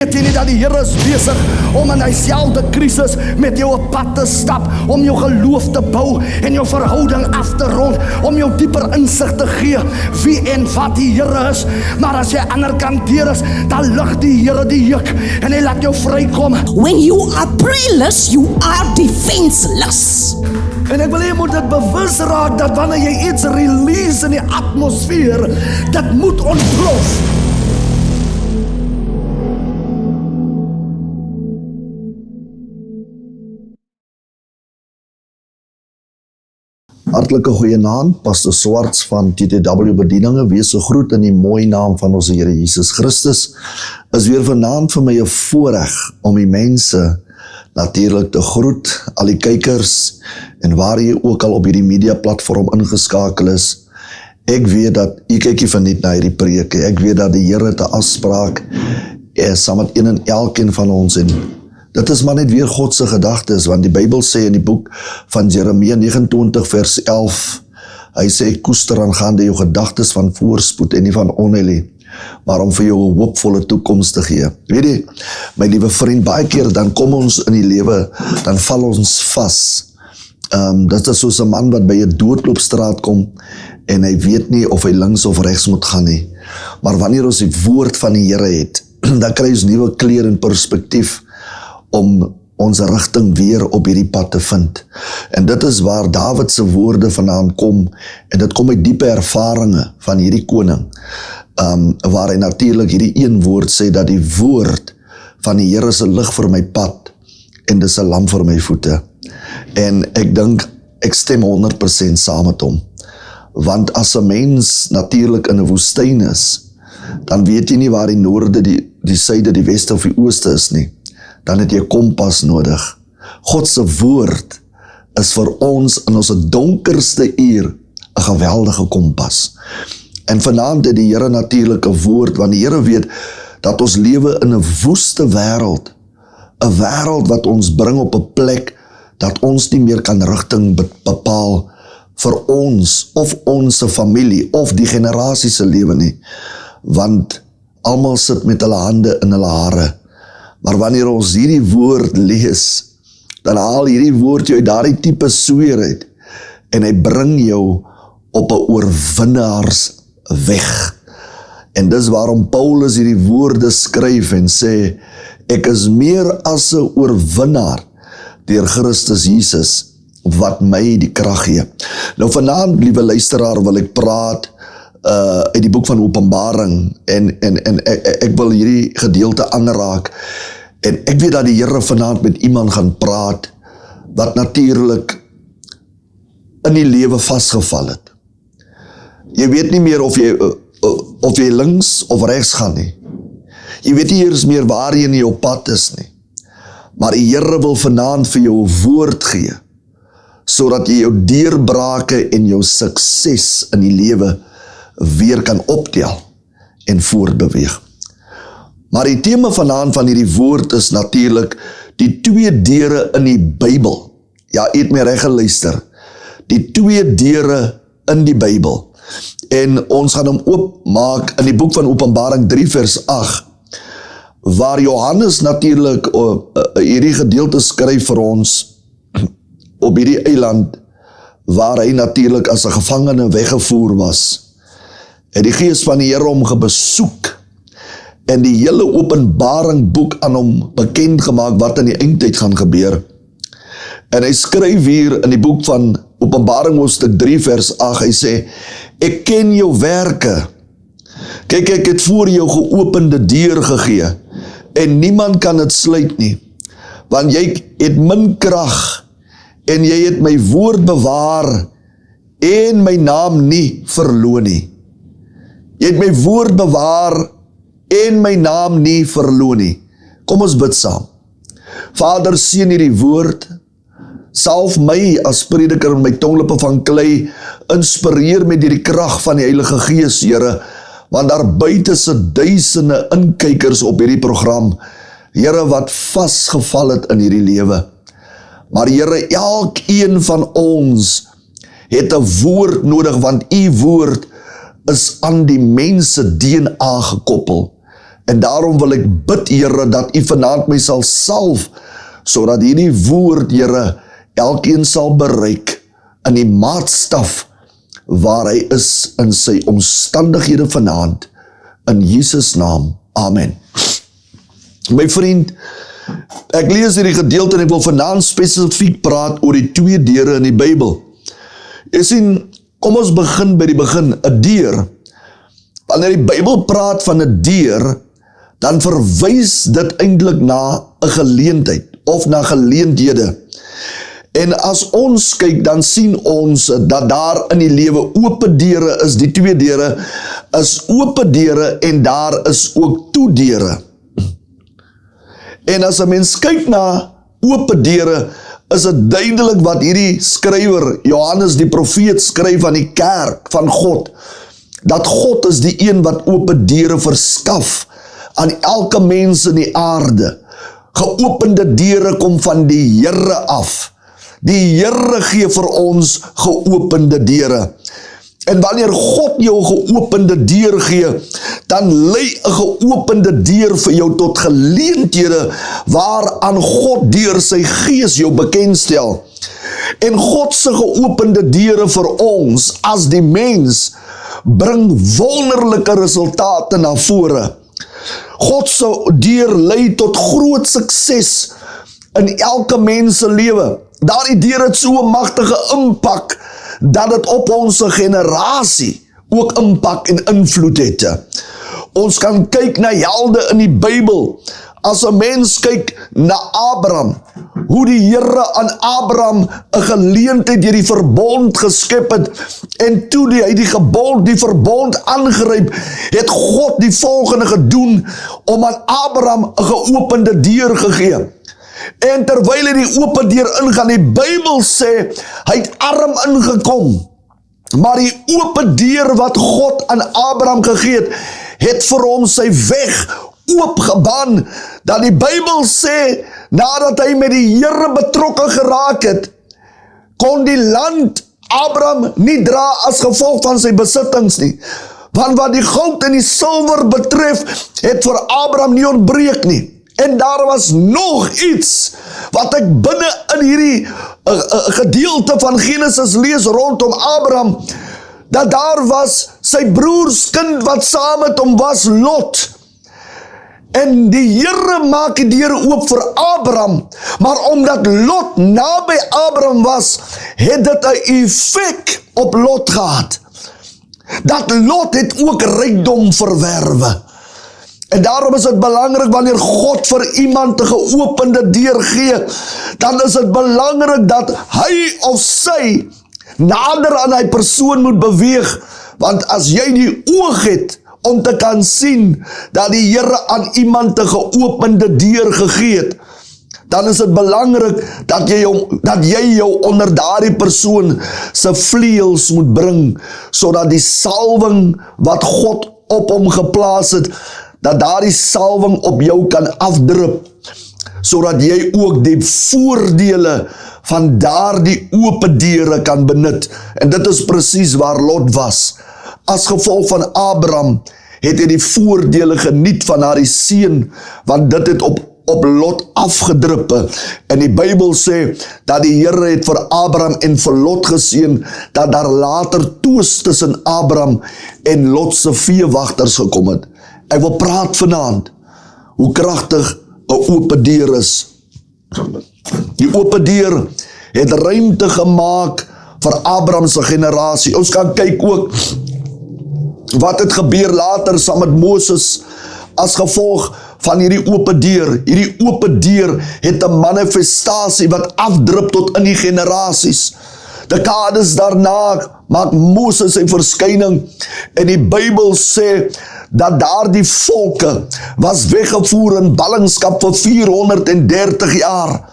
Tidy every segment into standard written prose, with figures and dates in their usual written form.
Weet jy nie dat die Here is besig om in dieselfde krisis met jou op pad te stap, om jou geloof te bou en jou verhouding af te rond, om jou dieper insig te gee wie en wat die Here is. Maar as jy ander kant deur is, dan lig die Here die juk en hy laat jou vrykom. When you are prayerless, you are defenseless. En ek wil jy moet dit bewus raak dat wanneer jy iets release in die atmosfeer, dit moet ontplof. Hartlike goeienaand, Pastor Swarts van TTW Bedieninge, wees so groet in die mooi naam van ons Here Jesus Christus. Is weer vanaand vir my 'n voorreg om die mense natuurlik te groet, al die kykers en waar jy ook al op hierdie media platform ingeskakel is. Ek weet dat jy kyk nie van net na hierdie preek, ek weet dat die Here te afspraak saam met een en elkeen van ons en dit is maar net weer God se gedagtes, want die Bybel sê in die boek van Jeremia 29 vers 11, hy sê, koester aangaande jou gedagtes van voorspoed en nie van onheil nie, maar om vir jou 'n hoopvolle toekoms te gee. Weet jy, my liewe vriend, baie keer dan kom ons in die lewe, dan val ons vas. Dit is soos 'n man wat by 'n doodloopstraat kom en hy weet nie of hy links of regs moet gaan nie. Maar wanneer ons die woord van die Here het, dan kry ons nuwe kleur en perspektief om ons rigting weer op hierdie pad te vind. En dit is waar Dawid se woorde vandaan kom, en dit kom uit diepe ervarings van hierdie koning, waar hy natuurlik hierdie een woord sê, dat die woord van die Here is 'n lig vir my pad, en dis 'n lamp vir my voete. En ek dink, ek stem 100% saam met hom, want as 'n mens natuurlik in 'n woestyn is, dan weet jy nie waar die noorde, die suide, die weste of die ooste is nie. Dan het jy kompas nodig. God se woord is vir ons in ons donkerste uur 'n geweldige kompas. En vanaand het die Here natuurlik 'n woord, want die Here weet dat ons lewe in 'n woeste wêreld, 'n wêreld wat ons bring op 'n plek dat ons nie meer kan rigting bepaal vir ons of ons familie of die generasie se lewe nie, want almal sit met hulle hande in hulle hare. Maar wanneer ons hierdie woord lees, dan haal hierdie woord jou uit daardie tipe sweer uit en hy bring jou op 'n oorwinnaars weg. En dis waarom Paulus hierdie woorde skryf en sê, ek is meer as 'n oorwinnaar deur Christus Jesus wat my die krag gee. Nou vanaand, liewe luisteraar, wil ek praat uit die boek van Openbaring en ek wil hierdie gedeelte aanraak en ek weet dat die Here vanaand met iemand gaan praat wat natuurlik in die lewe vasgeval het. Jy weet nie meer of jy links of regs gaan nie. Jy weet nie eers meer waar jy in jou pad is nie. Maar die Here wil vanaand vir jou 'n woord gee sodat jy jou deurbrake en jou sukses in die lewe weer kan optel en voortbeweeg. Maar die tema vanaand van hierdie woord is natuurlik die 2 deure in die Bybel. Ja, jy het my reg geluister. Die 2 deure in die Bybel. En ons gaan hom oopmaak in die boek van Openbaring 3 vers 8, waar Johannes natuurlik hierdie gedeelte skryf vir ons op hierdie eiland, waar hy natuurlik as 'n gevangene weggevoer was. Het die Gees van die Here hom gebesoek en die hele Openbaring boek aan hom bekend gemaak wat in die eindtyd gaan gebeur. En hy skryf hier in die boek van Openbaring hoofstuk 3 vers 8, hy sê, ek ken jou werke. Kyk, ek het voor jou geopende deur gegee en niemand kan dit sluit nie, want jy het min krag en jy het my woord bewaar en my naam nie verloon nie. Jy het my woord bewaar en my naam nie verloon nie. Kom ons bid saam. Vader, seën hierdie woord, salf my as prediker met my tonglippe van klei, inspireer met die krag van die Heilige Gees, Here, want daar buite se duisende inkykers op hierdie program, Here, wat vasgeval het in hierdie lewe. Maar Here, elkeen van ons het 'n woord nodig, want u woord is aan die mense DNA gekoppel. En daarom wil ek bid, Here, dat U vanaand my sal salf, sodat hierdie woord, Here, elkeen sal bereik in die maatstaf waar hy is in sy omstandighede vanaand. In Jesus naam, amen. My vriend, ek lees hierdie gedeelte en ek wil vanaand spesifiek praat oor die 2 deure in die Bybel. Jy sien, kom ons begin by die begin. 'n Deur. Wanneer die Bybel praat van 'n deur, dan verwys dit eintlik na 'n geleentheid of na geleenthede. En as ons kyk, dan sien ons dat daar in die lewe oop deure is. Die 2 deure is oop deure en daar is ook toe deure. En as 'n mens kyk na oop deure, is dit duidelik wat hierdie skrywer, Johannes die profeet, skryf aan die kerk van God, dat God is die een wat oop deure verskaf aan elke mens in die aarde. Geopende deure kom van die Here af. Die Here gee vir ons geopende deure. En wanneer God jou geopende deur gee, dan lei 'n geopende deur vir jou tot geleenthede waaraan God deur sy gees jou bekendstel. En God se geopende deure vir ons as die mens bring wonderlike resultate na vore. God se deur lei tot groot sukses in elke mens se lewe. Daardie deur het so 'n magtige impak dat dit op ons generasie ook impak en invloed het. Ons kan kyk na helde in die Bybel. As 'n mens kyk na Abraham, hoe die Here aan Abraham 'n geleentheid deur die verbond geskep het, en toe hy die verbond aangryp, het God die volgende gedoen, om aan Abraham 'n geopende deur gegee. En terwyl hy die open deur ingaan, die Bybel sê, hy het arm ingekom, maar die open deur wat God aan Abraham gegee het vir hom sy weg oopgebaan, dat die Bybel sê, nadat hy met die Here betrokke geraak het, kon die land Abraham nie dra as gevolg van sy besittings nie, want wat die goud en die silwer betref, het vir Abraham nie ontbreek nie. En daar was nog iets wat ek binne in hierdie gedeelte van Genesis lees rondom Abraham, dat daar was sy broerskind wat saam met hom was, Lot. En die Here maak die deur oop vir Abraham, maar omdat Lot naby Abraham was, het dit 'n effek op Lot gehad. Dat Lot het ook rykdom verwerwe. En daarom is dit belangrik wanneer God vir iemand 'n geopende deur gee, dan is dit belangrik dat hy of sy nader aan hy persoon moet beweeg, want as jy die oog het om te kan sien dat die Here aan iemand 'n geopende deur gegee het, dan is dit belangrik dat jy jou onder daardie persoon se vleuels moet bring, sodat die salwing wat God op hom geplaas het, dat daardie salwing op jou kan afdrup, sodat jy ook die voordele van daardie open deure kan benut. En dit is presies waar Lot was. As gevolg van Abraham het hy die voordele geniet van haar seun, want dit het op Lot afgedruppe. En die Bybel sê dat die Here het vir Abraham en vir Lot geseën, dat daar later twist tussen Abraham en Lot se veewagters gekom het. Ek wil praat vanaand hoe kragtig 'n open deur is. Die open deur het ruimte gemaak vir Abraham se generasie. Ons kan kyk ook wat het gebeur later saam met Moses as gevolg van hierdie open deur. Hierdie open deur het 'n manifestasie wat afdrup tot in die generasies. Dekades daarna maak Moses sy verskyning en die Bybel sê dat daardie volke was weggevoer in ballingskap vir 430 jaar.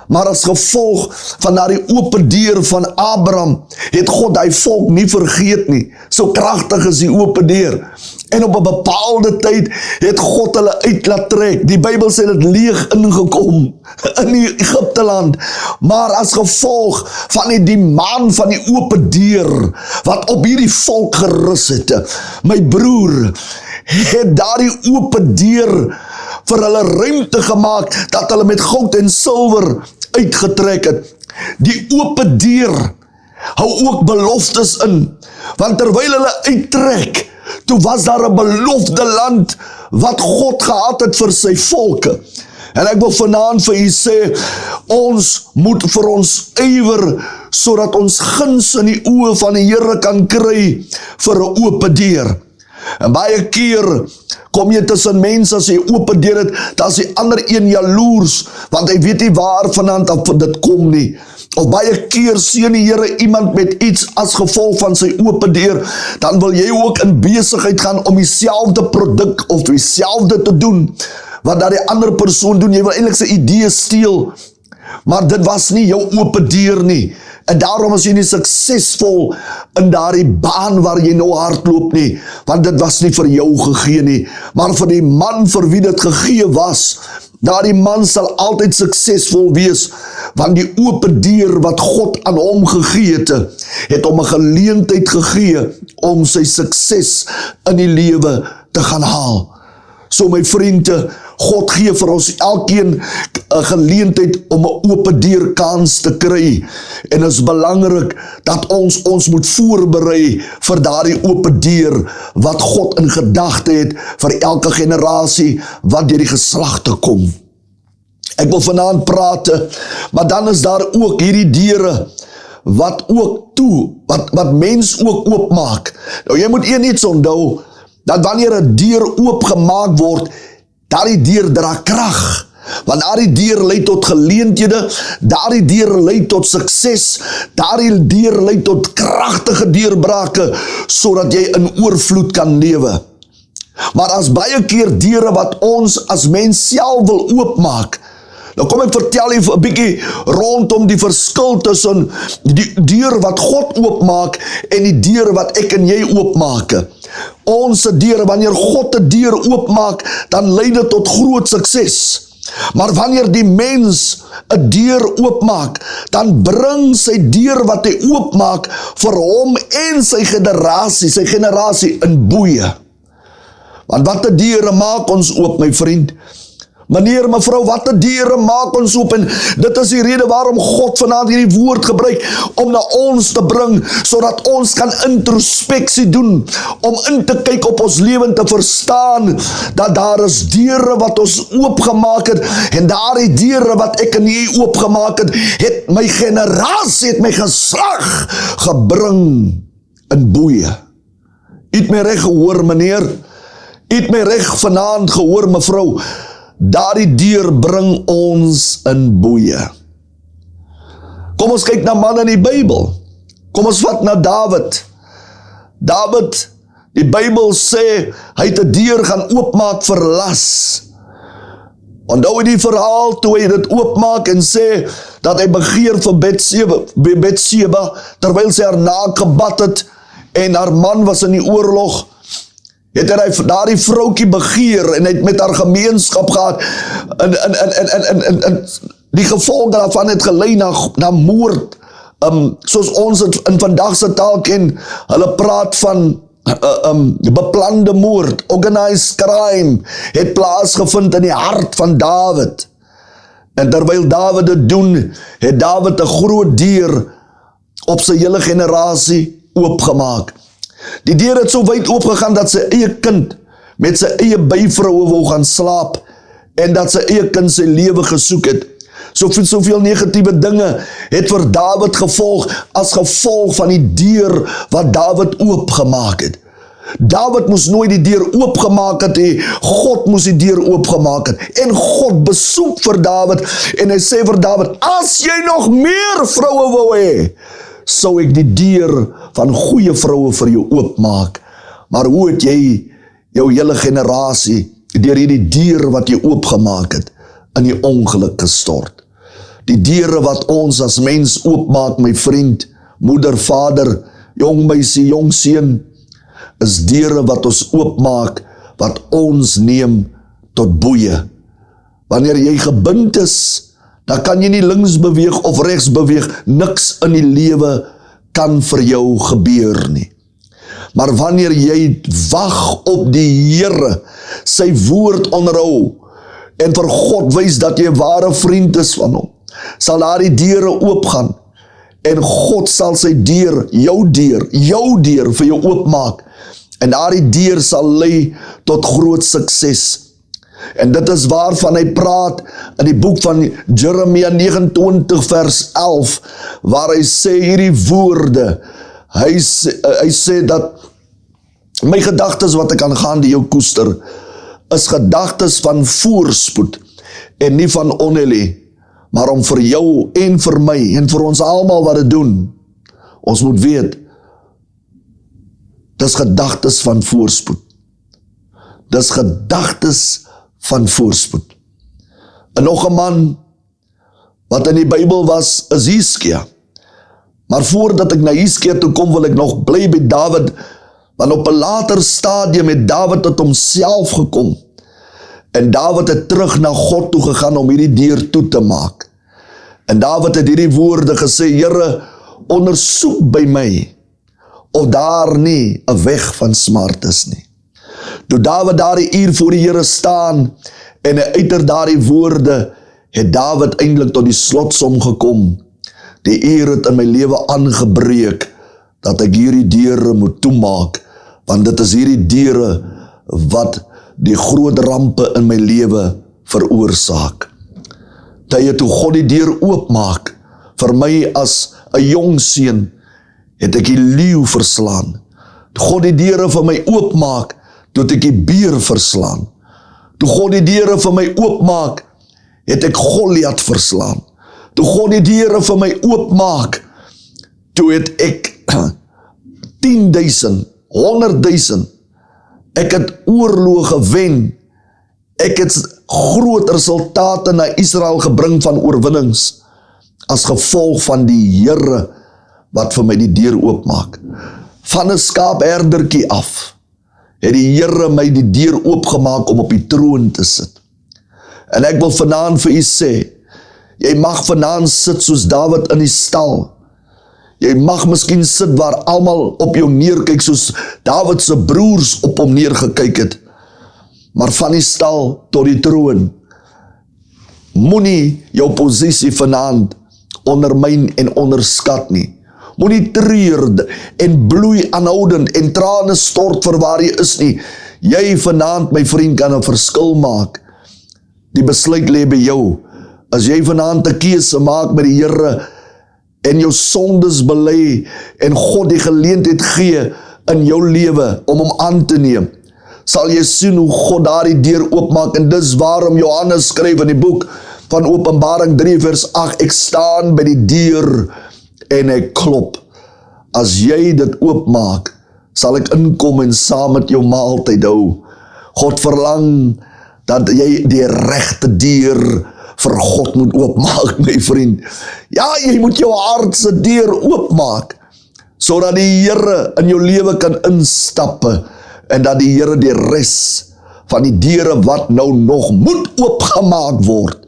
Maar as gevolg van daardie open deur van Abraham, het God daai volk nie vergeet nie. So kragtig is die open deur. En op 'n bepaalde tyd het God hulle uit laat trek. Die Bybel sê dit leeg ingekom in die Egipteland. Maar as gevolg van die maan van die open deur wat op hierdie volk gerus het, my broer, het daardie oop deur vir hulle ruimte gemaak, dat hulle met goud en silwer uitgetrek het. Die oop deur hou ook beloftes in, want terwyl hulle uittrek, toe was daar 'n belofte land, wat God gehad het vir sy volke. En ek wil vanaand vir u sê, ons moet vir ons ywer, sodat ons guns in die oë van die Here kan kry, vir 'n oop deur. En baie keer kom jy tussen mense, as jy oop deur het, dan is die ander een jaloers, want hy weet nie waar vanaand af dit kom nie. Of baie keer seën die Here iemand met iets as gevolg van sy oop deur, dan wil jy ook in besigheid gaan om dieselfde produk of dieselfde te doen, wat dat die ander persoon doen. Jy wil eintlik sy idee steel, maar dit was nie jou oop deur nie. En daarom is jy nie suksesvol in daardie baan waar jy nou hardloop nie, want dit was nie vir jou gegee nie, maar vir die man vir wie dit gegee was. Daardie man sal altyd suksesvol wees, want die oop deur wat God aan hom gegee het hom 'n geleentheid gegee om sy sukses in die lewe te gaan haal. So my vriende, God gee vir ons elkeen 'n geleentheid om 'n oop deur kans te kry. En is belangrik dat ons moet voorberei vir daardie oop deur wat God in gedagte het vir elke generasie wat deur die geslagte kom. Ek wil vanaand praat, maar dan is daar ook hierdie deure wat ook wat mens ook oopmaak. Nou jy moet iets onthou, dat wanneer 'n deur oopgemaak word, daardie deur dra krag, want daardie deur lei tot geleenthede, daardie deur lei tot sukses, daardie deur lei tot kragtige deurbrake, sodat jy in oorvloed kan lewe. Maar as baie keer deure wat ons as mens self wil oopmaak, nou kom ek vertel jy 'n bietjie rondom die verskil tussen die deur wat God oopmaak en die deur wat ek en jy oopmaak. Ons deure, wanneer God 'n deur oopmaak, dan lei dit tot groot sukses. Maar wanneer die mens 'n deur oopmaak, dan bring sy deur wat hy oopmaak vir hom en sy generasie in boeye. Want watter deure maak ons oop, my vriend? Meneer, mevrou, watter deure maak ons oop? En dit is die rede waarom God vanaand hierdie woord gebruik om na ons te bring, sodat ons kan introspeksie doen, om in te kyk op ons lewe en te verstaan dat daar is deure wat ons oopgemaak het, en daardie deure wat ek en jy oopgemaak het my generasie, het my geslag gebring in boeye. U het my reg gehoor, meneer. U het my reg vanaand gehoor, mevrou. Daardie deur bring ons in boeye. Kom ons kyk na manne in die Bybel. Kom ons vat na Dawid. Dawid, die Bybel sê, hy het 'n deur gaan oopmaak vir las. Onthou die verhaal toe hy dit oopmaak en sê, dat hy begeer vir Betseba, terwyl sy haar naak gebad het, en haar man was in die oorlog, het hy daardie vroukie begeer, en hy het met haar gemeenskap gehad, en die gevolge daarvan het gelei na moord, soos ons het in vandagse taal ken. Hulle praat van beplande moord, organized crime, het plaasgevind in die hart van Dawid. En terwyl Dawid dit doen, het Dawid 'n groot deur op sy hele generasie oopgemaak. Die deur het so wyd oopgegaan dat sy eie kind met sy eie byvroue wou gaan slaap, en dat sy eie kind sy lewe gesoek het. Soveel negatiewe dinge het vir Dawid gevolg, as gevolg van die deur wat Dawid oopgemaak het. Dawid moes nooit die deur oopgemaak het, God moes die deur oopgemaak het. En God besoek vir Dawid, en hy sê vir Dawid, as jy nog meer vroue wou hê, sou ek die deur van goeie vroue vir jou oopmaak. Maar hoe het jy jou hele generasie deur hierdie deur wat jy oopgemaak het in die ongeluk gestort? Die deure wat ons as mens oopmaak, my vriend, moeder, vader, jong meisie, jong seun, is deure wat ons oopmaak, wat ons neem tot boeye. Wanneer jy gebind is, dan kan jy nie links beweeg of regs beweeg, niks in die lewe kan vir jou gebeur nie. Maar wanneer jy wag op die Here, sy woord onderhou, en vir God wys dat jy 'n ware vriend is van hom, sal daar die deure oopgaan, en God sal sy deur, jou deur vir jou oopmaak, en daar die deur sal lei tot groot sukses. En dit is waarvan hy praat in die boek van Jeremia 29 vers 11, waar hy sê hierdie woorde, hy sê dat my gedagtes wat ek aangaande jou koester, is gedagtes van voorspoed en nie van onheil nie, maar om vir jou en vir my en vir ons almal wat dit doen, ons moet weet, dis gedagtes van voorspoed. Dis gedagtes van voorspoed. En nog 'n man wat in die Bybel was, is Hiskia. Maar voordat ek na Hiskia toe kom, wil ek nog bly by Dawid, want op 'n later stadium het Dawid tot homself gekom. En Dawid het terug na God toe gegaan om hierdie deur toe te maak. En Dawid het hierdie woorde gesê, Here, ondersoek by my, of daar nie 'n weg van smart is nie. Toe Dawid daar die uur voor die Here staan, en hy uiter daardie woorde, het Dawid eintlik tot die slotsom gekom. Die uur het in my lewe aangebreek, dat ek hierdie deure moet toemaak, want dit is hierdie deure wat die groot rampe in my lewe veroorsaak. Tye toe God die deur oopmaak, vir my as 'n jong seun, het ek die leeu verslaan. Toe God die deure vir my oopmaak, toe het ek die beer verslaan. Toe God die deure vir my oopmaak, het ek Goliat verslaan. Toe God die deure vir my oopmaak, toe het ek 10.000, 100.000, ek het oorloë gewen, ek het groot resultate na Israel gebring van oorwinnings, as gevolg van die Here, wat vir my die deur oopmaak. Van 'n skaapherdertjie af, het die Here my die deur oopgemaak om op die troon te sit. En ek wil vanaand vir u sê, jy mag vanaand sit soos Dawid in die stal. Jy mag miskien sit waar almal op jou neerkyk, soos Dawid se broers op hom neergekyk het. Maar van die stal tot die troon, moenie jou posisie vanaand ondermyn en onderskat nie. Moenie treur en bloei aanhoudend en trane stort vir waar jy is nie. Jy vanaand, my vriend, kan 'n verskil maak. Die besluit lê by jou. As jy vanaand 'n keuse maak met die Here en jou sondes bely en God die geleentheid gee in jou lewe om hom aan te neem, sal jy sien hoe God daardie deur oopmaak. En dis waarom Johannes skryf in die boek van Openbaring 3 vers 8, ek staan by die deur en ek klop. As jy dit oopmaak, sal ek inkom en saam met jou maaltyd hou. God verlang dat jy die regte deur vir God moet oopmaak, my vriend. Ja, jy moet jou hart se deur oopmaak, sodat die Here in jou lewe kan instappe, en dat die Here die res van die deure wat nou nog moet oopgemaak word,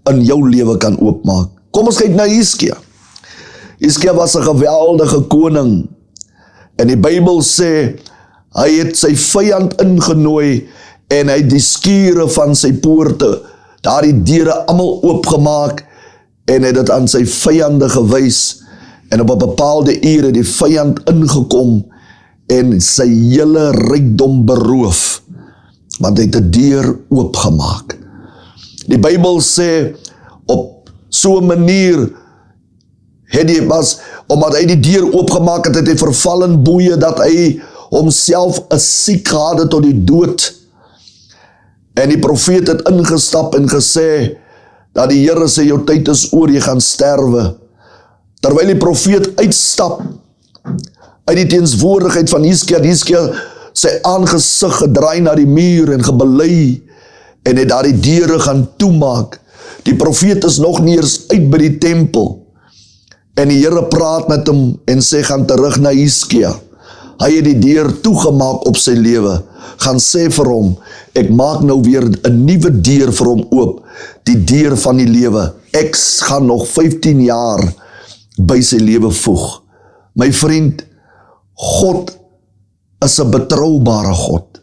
in jou lewe kan oopmaak. Kom ons kyk na Hiskia. Hiskia was 'n geweldige koning, en die Bybel sê, hy het sy vyand ingenooi, en hy het die skure van sy poorte, daar die deure almal oopgemaak, en hy het dit aan sy vyande gewys, en op 'n bepaalde uur het die vyand ingekom, en sy hele rykdom beroof, want hy het die deur oopgemaak. Die Bybel sê, op so 'n manier, het hy was, omdat hy die deur oopgemaak het, het hy vervallen boeie, dat hy homself 'n siek gehad tot die dood. En die profeet het ingestap en gesê, dat die Here sê, jou tyd is oor, jy gaan sterwe. Terwyl die profeet uitstap, uit die teenswoordigheid van Hiskia sy aangesig gedraai na die muur en gebely, en het daar die deure gaan toemaak. Die profeet is nog nie eens uit by die tempel, en die Here praat met hom, en sê, gaan terug na Hiskia. Hy het die deur toegemaak op sy lewe, gaan sê vir hom, ek maak nou weer 'n nuwe deur vir hom oop, die deur van die lewe. Ek gaan nog 15 jaar by sy lewe voeg. My vriend, God is 'n betroubare God.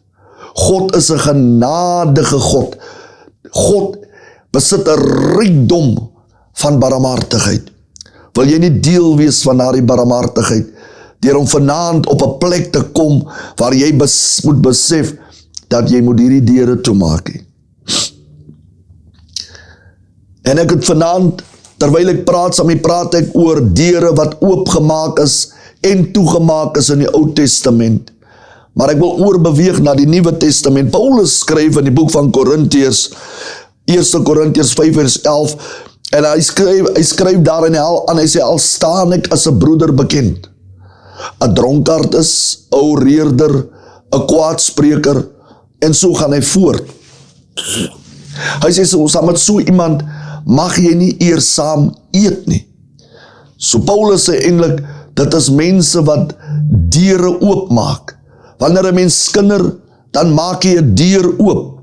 God is 'n genadige God. God besit 'n rykdom van barmhartigheid. Wil jy nie deel wees van daardie barmhartigheid deur om vanaand op 'n plek te kom waar jy moet besef dat jy moet hierdie deure toemaak nie. En ek het vanaand, terwyl ek praat ek oor deure wat oopgemaak is en toegemaak is in die Ou Testament. Maar ek wil oorbeweeg na die Nuwe Testament. Paulus skryf in die boek van Korintiërs, 1 Korintiërs 5 vers 11, en hy skryf daar in die hel aan, hy sê, al staan ek as 'n broeder bekend, 'n dronkaard is, 'n oreerder, 'n kwaadspreker, en so gaan hy voort. Hy sê, saam met so iemand mag jy nie eers saam eet nie. So Paulus sê eintlik, dit is mense wat deure oopmaak. Wanneer 'n mens skinder, dan maak jy 'n deur oop.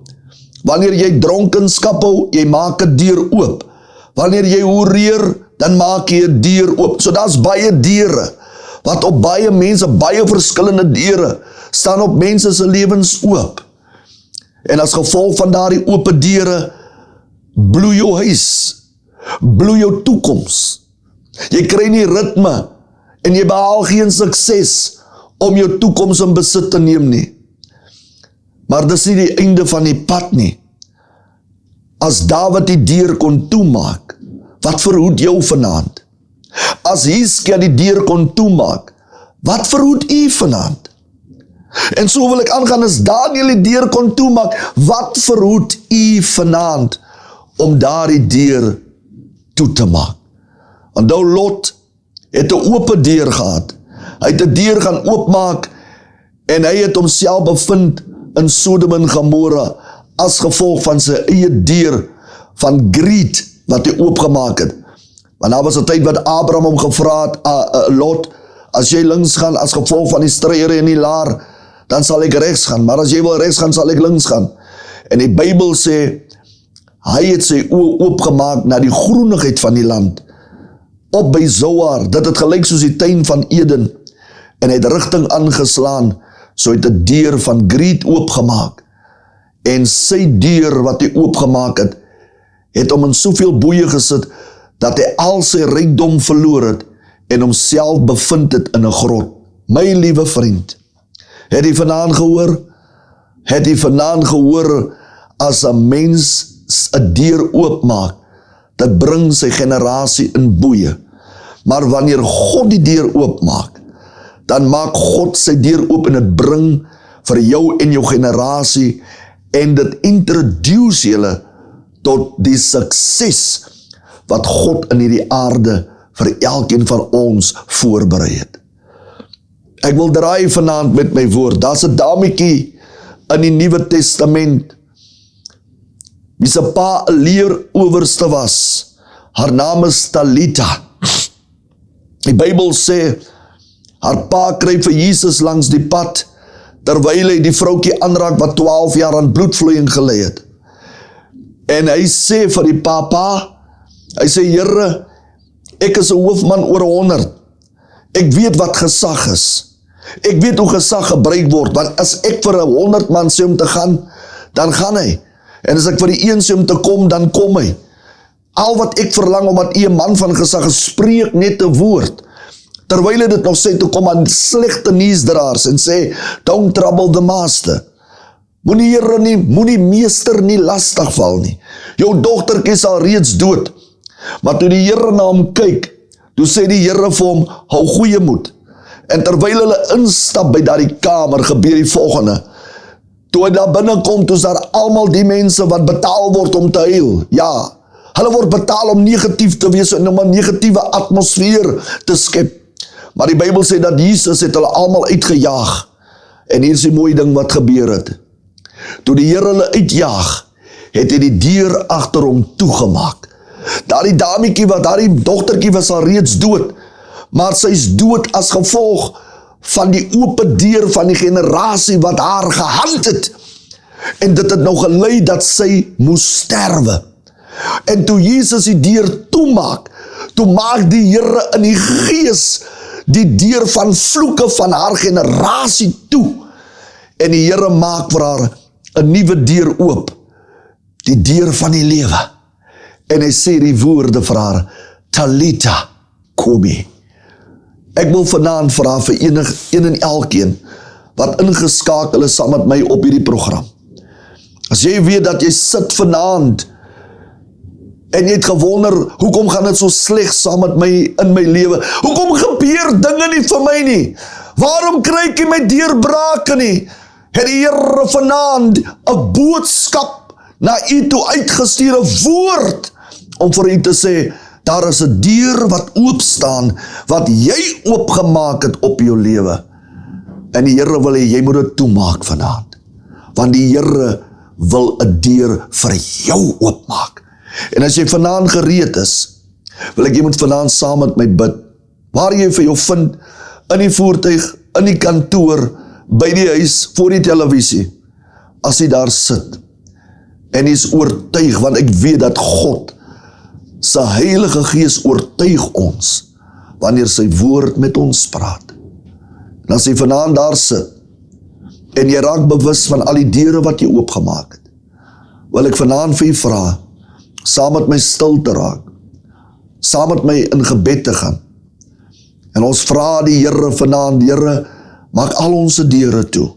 Wanneer jy dronkenskap hou, jy maak 'n deur oop. Wanneer jy hoereer, dan maak jy 'n deur oop. So daar's baie deure, wat op baie mense, baie verskillende deure, staan op mense se lewens oop. En as gevolg van daardie oop deure, bloei jou huis, bloei jou toekoms. Jy kry nie ritme, en jy behaal geen sukses, om jou toekoms in besit te neem nie. Maar dis nie die einde van die pad nie. As Dawid die deur kon toemaak, wat verhoed jou vanaand? As Hiskia die deur kon toemaak, wat verhoed u vanaand? En so wil ek aangaan, as Daniel die deur kon toemaak, wat verhoed u vanaand om daardie deur toe te maak? Onthou, Lot het 'n oop deur gehad. Hy het 'n deur gaan oopmaak en hy het homself bevind in Sodom en Gomorra as gevolg van sy eie deur van greed wat hy oopgemaak het. Want daar was 'n tyd wat Abraham hom gevra het, Lot, as jy links gaan as gevolg van die stryery en die laar, dan sal ek regs gaan, maar as jy wil regs gaan, sal ek links gaan. En die Bybel sê, hy het sy oë oopgemaak na die groenigheid van die land, op by Zoar, dit het gelyk soos die tuin van Eden, en hy het rigting aangeslaan, so het 'n deur van greed oopgemaak, en sy deur wat hy oopgemaak het hom in soveel boeie gesit, dat hy al sy rykdom verloor het, en homself bevind het in 'n grot. My liewe vriend, het jy vanaand gehoor? Het jy vanaand gehoor, as 'n mens 'n deur oopmaak, dit bring sy generasie in boeie. Maar wanneer God die deur oopmaak, dan maak God sy deur oop en dit bring vir jou en jou generasie, en dit introduce julle tot die sukses wat God in hierdie aarde vir elkeen van ons voorberei het. Ek wil draai vanaand met my woord. Daar's 'n dametjie in die Nuwe Testament, wie se pa 'n leerowerste was. Haar naam is Talita. Die Bybel sê, haar pa kry vir Jesus langs die pad, terwyl hy die vroutjie aanraak wat 12 jaar aan bloedvloeiing gelei het. En hy sê vir die papa, hy sê, Here, ek is 'n hoofman oor 100. Ek weet wat gesag is. Ek weet hoe gesag gebruik word, want as ek vir 100 man sê om te gaan, dan gaan hy. En as ek vir die een sê om te kom, dan kom hy. Al wat ek verlang, omdat u 'n man van gesag is, spreek net 'n woord. Terwyl hy dit nog sê, toe kom aan slegte nuusdraers en sê, don't trouble the master. Moenie Here nie, moenie meester nie lastig val nie. Jou dogtertjie is al reeds dood. Maar toe die Here na hom kyk, toe sê die Here vir hom, hou goeie moed. En terwyl hulle instap by daardie kamer, gebeur die volgende. Toe hy daar binnenkom, toe is daar almal die mense wat betaal word om te huil. Ja, hulle word betaal om negatief te wees en om 'n negatiewe atmosfeer te skep. Maar die Bybel sê dat Jesus het hulle almal uitgejaag. En hier is die mooie ding wat gebeur het. Toe die Here hulle uitjaag, het hy die deur agter hom toegemaak. Daardie dametjie wat, daardie dogtertjie was al reeds dood, maar sy is dood as gevolg van die open deur van die generasie wat haar gehand het. En dit het nou gelei dat sy moes sterwe. En toe Jesus die deur toemaak, toe maak die Here in die gees die deur van vloeke van haar generasie toe. En die Here maak vir haar 'n nuwe deur oop. Die deur van die lewe. En hy sê die woorde vir haar, Talita Kumi. Ek wil vanaand vra vir een en elkeen wat ingeskakel is saam met my op hierdie program. As jy weet dat jy sit vanaand en jy het gewonder, hoekom gaan dit so sleg saam met my in my lewe? Hoekom gebeur dinge nie vir my nie? Waarom kry ek nie my deurbrake nie? Het die Here vanaand 'n boodskap na u toe uitgestuur, 'n woord om vir u te sê, daar is 'n deur wat oop staan, wat jy oopgemaak het op jou lewe. En die Here wil hê jy moet dit toemaak vanaand. Want die Here wil 'n deur vir jou oopmaak. En as jy vanaand gereed is, wil ek jy moet vanaand saam met my bid. Waar jy vir jou vind, in die voertuig, in die kantoor, by die huis, voor die televisie, as jy daar sit, en jy is oortuig, want ek weet dat God, sy Heilige Gees oortuig ons, wanneer sy woord met ons praat. En as jy vanaand daar sit, en jy raak bewus van al die deure wat jy oopgemaak het, wil ek vanaand vir jy vra, saam met my stil te raak, saam met my in gebed te gaan, en ons vra die Here vanaand, Here, maak al ons deure toe,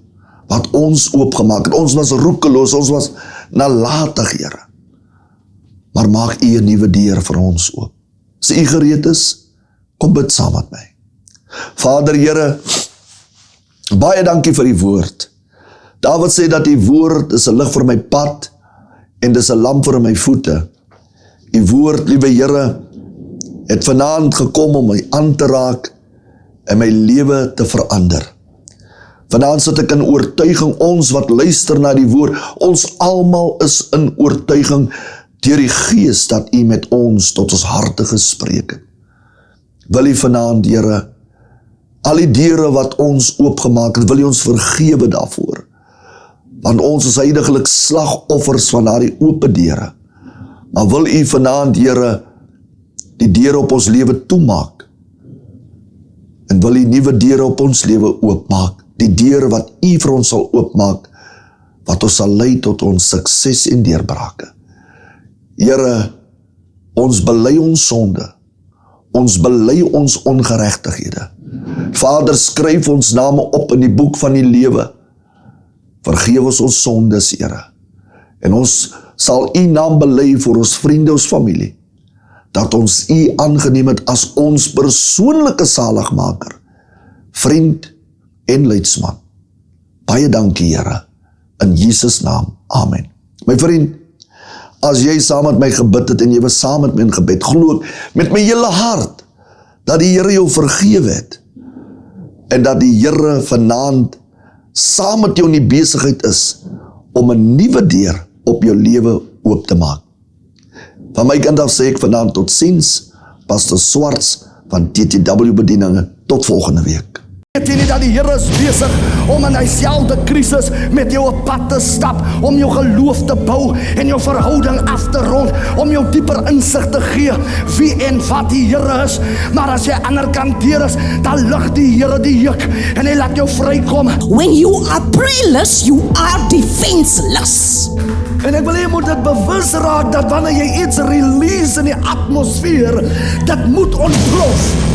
wat ons oopgemaak het. Ons was roekeloos, ons was nalatig, Here. Maar maak u 'n nuwe deur vir ons oop. As u gereed is, kom bid saam met my. Vader, Here, baie dankie vir die woord. Dawid sê dat die woord is 'n lig vir my pad, en dis 'n lamp vir my voete. Die woord, liewe Here, het vanaand gekom om my aan te raak, en my lewe te verander. Vanaand sit ek in oortuiging, ons wat luister na die woord, ons almal is in oortuiging deur die Gees dat u met ons tot ons harte gespreek het. Wil u vanaand, Here, al die deure wat ons oopgemaak het, wil u ons vergewe daarvoor. Want ons is heiliglik slagoffers van daardie oop deure. Maar wil u vanaand, Here, die deure op ons lewe toemaak. En wil u nuwe deure op ons lewe oopmaak. Die deure wat u vir ons sal oopmaak, wat ons sal lei tot ons sukses en deurbrake. Here, ons bely ons sonde. Ons bely ons ongeregtighede. Vader, skryf ons name op in die boek van die lewe. Vergewe ons sondes, Here. En ons sal u naam bely vir ons vriende, ons familie. Dat ons u aangeneem het as ons persoonlike saligmaker, vriend en leidsman. Baie dankie, Here, in Jesus naam, amen. My vriend, as jy saam met my gebid het, en jy was saam met my in gebed, glo ek met my hele hart, dat die Here jou vergewe het, en dat die Here vanaand saam met jou in die besigheid is, om 'n nuwe deur op jou lewe oop te maak. Van my kant af sê ek vanaand tot ziens, Pastor Swarts van TTW Bedieninge, tot volgende week. Weet jy nie dat die Here is besig om in dieselfde krisis met jou op pad te stap, om jou geloof te bou en jou verhouding af te rond, om jou dieper insig te gee wie en wat die Here is. Maar as jy ander kant deur is, dan lig die Here die juk en hy laat jou vrykom. When you are prayerless, you are defenseless. En ek wil jy moet dit bewus raak dat wanneer jy iets release in die atmosfeer, dit moet ontplof.